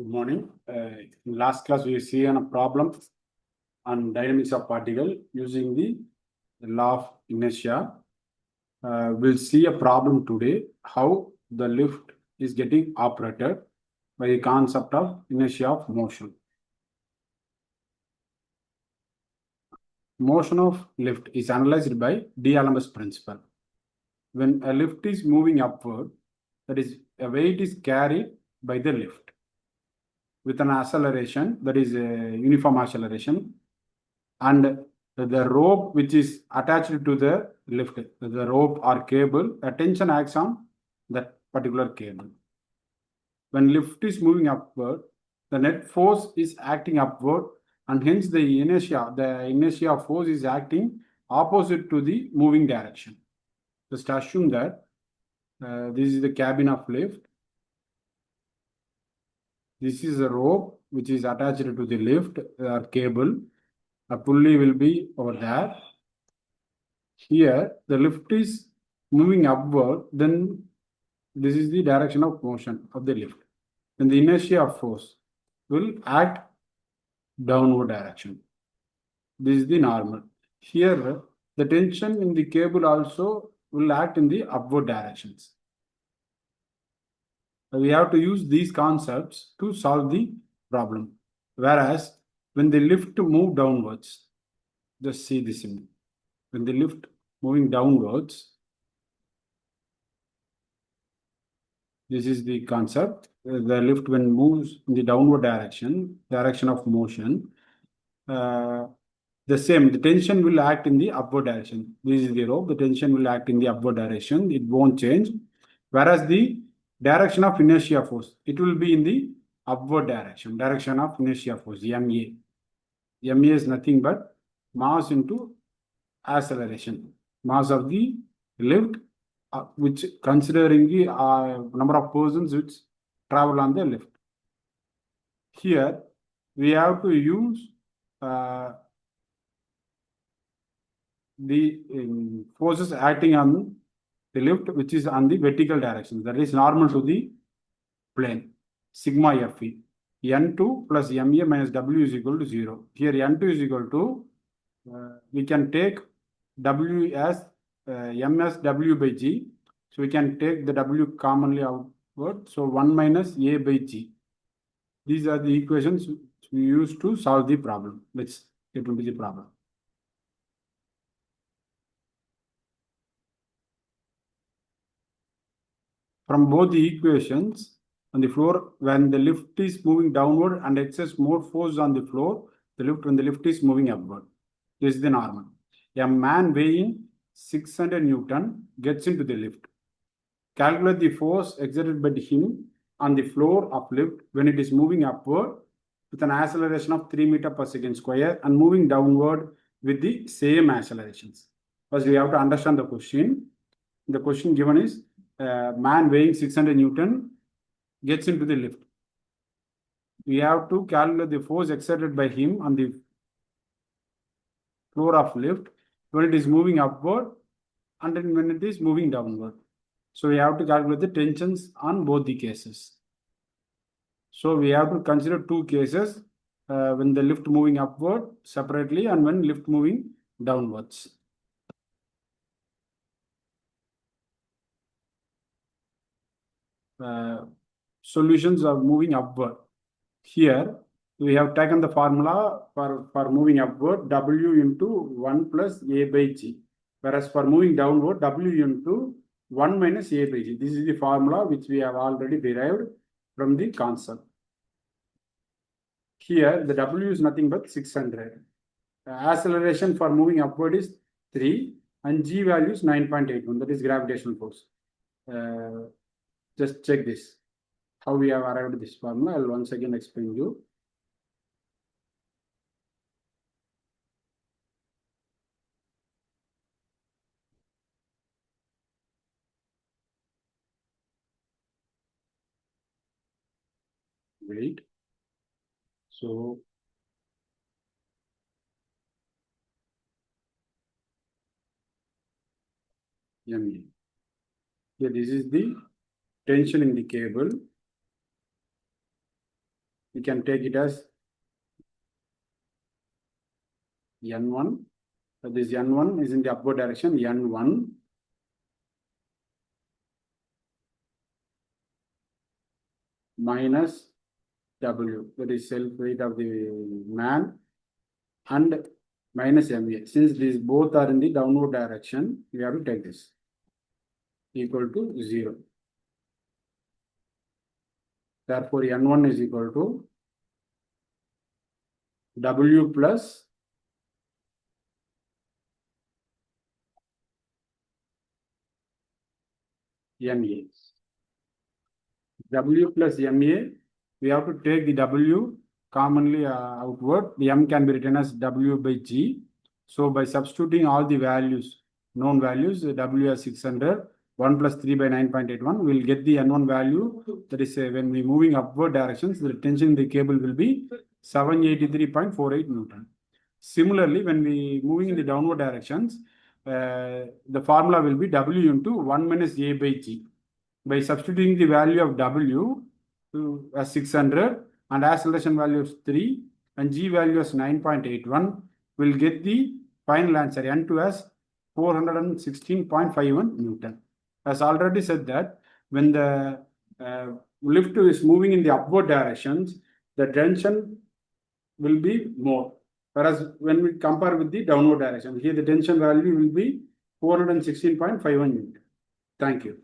Good morning. In last class, we see a problem on dynamics of particle using the law of inertia. We'll see a problem today, how the lift is getting operated by the concept of inertia of motion. Motion of lift is analyzed by d'Alembert's principle. When a lift is moving upward, that is, a weight is carried by the lift with an acceleration, that is a uniform acceleration, and the rope which is attached to the lift, the rope or cable, a tension acts on that particular cable. When lift is moving upward, the net force is acting upward, and hence the inertia of force is acting opposite to the moving direction. Just assume that this is the cabin of lift. This is a rope which is attached to the lift or cable. A pulley will be over there. Here, the lift is moving upward, then this is the direction of motion of the lift. Then the inertia of force will act downward direction. This is the normal. Here, the tension in the cable also will act in the upward directions. We have to use these concepts to solve the problem. Whereas, when the lift move downwards, just see this in. When the lift moving downwards, this is the concept. The lift when moves in the downward direction of motion, the same, the tension will act in the upward direction. This is the rope, the tension will act in the upward direction, it won't change. Whereas the direction of inertia force, it will be in the upward direction of inertia force, MA. MA is nothing but mass into acceleration, mass of the lift, which considering the number of persons which travel on the lift. Here, we have to use the forces acting on the lift, which is on the vertical direction, that is normal to the plane, sigma Fe. N2 plus Ma minus W is equal to 0. Here N2 is equal to, we can take W as M as W by G. So we can take the W commonly outward. So 1 minus A by G. These are the equations we use to solve the problem. Let's get into the problem. From both the equations, on the floor, when the lift is moving downward and exerts more force on the floor, when the lift is moving upward. This is the normal. A man weighing 600 Newton gets into the lift. Calculate the force exerted by him on the floor of lift when it is moving upward with an acceleration of 3 meters per second square and moving downward with the same accelerations. First, we have to understand the question. The question given is, man weighing 600 Newton gets into the lift. We have to calculate the force exerted by him on the floor of lift when it is moving upward and then when it is moving downward. So we have to calculate the tensions on both the cases. So we have to consider two cases, when the lift moving upward separately and when lift moving downwards. Solutions are moving upward. Here we have taken the formula for moving upward, W into 1 plus A by G. Whereas for moving downward, W into 1 minus A by G. This is the formula which we have already derived from the concept. Here the W is nothing but 600. Acceleration for moving upward is 3 and G value is 9.81. That is gravitational force. Just check this. How we have arrived at this formula, I will once again explain you. Wait. So MA. Here this is the tension in the cable. we can take it as N1. So this N1 is in the upward direction, N1 minus W, that is self weight of the man, and minus MA. Since these both are in the downward direction, we have to take this equal to 0. Therefore, N1 is equal to W plus MA. W plus MA, we have to take the W commonly outward. The M can be written as W by G. So by substituting all the values, known values, W as 600, 1 plus 3 by 9.81, we'll get the N1 value. That is when we moving upward directions, the tension in the cable will be 783.48 Newton. Similarly, when we moving in the downward directions, the formula will be W into 1 minus A by G. By substituting the value of W as 600 and acceleration value is 3 and G value as 9.81, we'll get the final answer N2 as 416.51 Newton. As already said that when the lift is moving in the upward directions, the tension will be more. Whereas when we compare with the downward direction, here the tension value will be 416.51 Newton. Thank you.